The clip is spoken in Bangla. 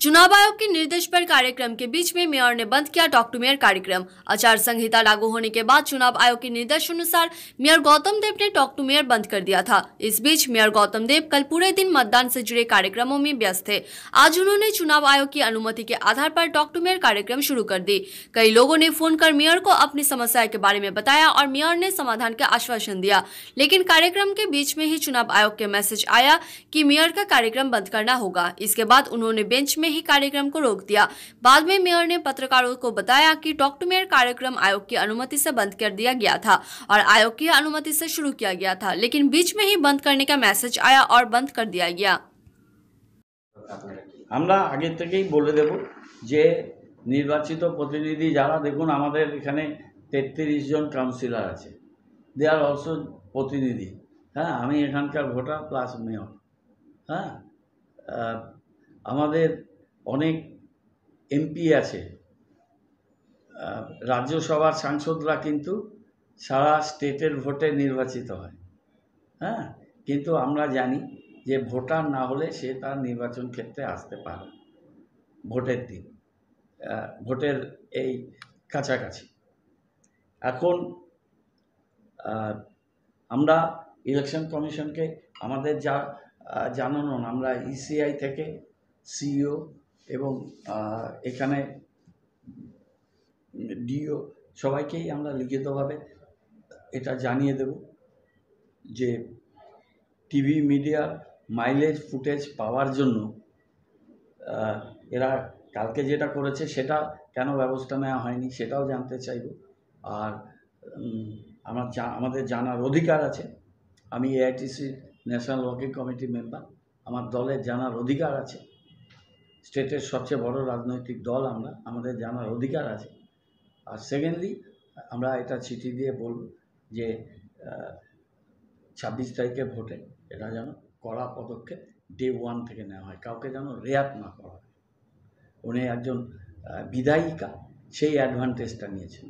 चुनाव आयोग के निर्देश पर कार्यक्रम के बीच में मेयर ने बंद किया टॉक टू मेयर कार्यक्रम। आचार संहिता लागू होने के बाद चुनाव आयोग के निर्देशानुसार मेयर गौतम देव ने टॉक टू मेयर बंद कर दिया था। इस बीच मेयर गौतम देव कल पूरे दिन मतदान से जुड़े कार्यक्रमों में व्यस्त थे। आज उन्होंने चुनाव आयोग की अनुमति के आधार पर टॉक टू मेयर कार्यक्रम शुरू कर दी। कई लोगों ने फोन कर मेयर को अपनी समस्या के बारे में बताया और मेयर ने समाधान का आश्वासन दिया, लेकिन कार्यक्रम के बीच में ही चुनाव आयोग के मैसेज आया कि मेयर का कार्यक्रम बंद करना होगा। इसके बाद उन्होंने बेंच में ही कार्यक्रम को रोक दिया। बाद में मेयर ने पत्रकारों को बताया कि टॉक टू मेयर कार्यक्रम आयोग की अनुमति से बंद कर दिया गया था और आयोग की अनुमति से शुरू किया गया था, लेकिन बीच में ही बंद करने का मैसेज आया और बंद कर दिया गया। আমরা আগে থেকেই বলে দেব যে নির্বাচিত প্রতিনিধি যারা, দেখুন আমাদের এখানে 33 জন কাউন্সিলর আছে, দে আর অলসো প্রতিনিধি। হ্যাঁ, আমি এখানকার ভোটার প্লাস মেয়র। হ্যাঁ, আমাদের অনেক এমপি আছে, রাজ্যসভার সাংসদরা কিন্তু সারা স্টেটের ভোটে নির্বাচিত হয়। হ্যাঁ, কিন্তু আমরা জানি যে ভোটার না হলে সে তার নির্বাচন ক্ষেত্রে আসতে পারে ভোটের দিন, ভোটের এই কাছাকাছি। এখন আমরা ইলেকশন কমিশনকে আমাদের যা জানানো, আমরা ইসিআই থেকে সিইও এবং এখানে ডিও সবাইকেই আমরা লিখিতভাবে এটা জানিয়ে দেব যে টিভি মিডিয়ার মাইলেজ ফুটেজ পাওয়ার জন্য এরা কালকে যেটা করেছে সেটা কেন ব্যবস্থা নেওয়া হয়নি সেটাও জানতে চাইব। আর আমাদের জানার অধিকার আছে। আমি AITC national working committee member, আমার দলের জানার অধিকার আছে। স্টেটের সবচেয়ে বড় রাজনৈতিক দল আমরা, আমাদের জানার অধিকার আছে। আর সেকেন্ডলি আমরা এটা চিঠি দিয়ে বলব যে 26 তারিখে ভোটে এটা যেন কড়া পদক্ষেপ ডে 1 থেকে নেওয়া হয়, কাউকে যেন রেয়াত না করা হয়। উনি একজন বিধায়িকা, সেই অ্যাডভান্টেজটা নিয়েছেন।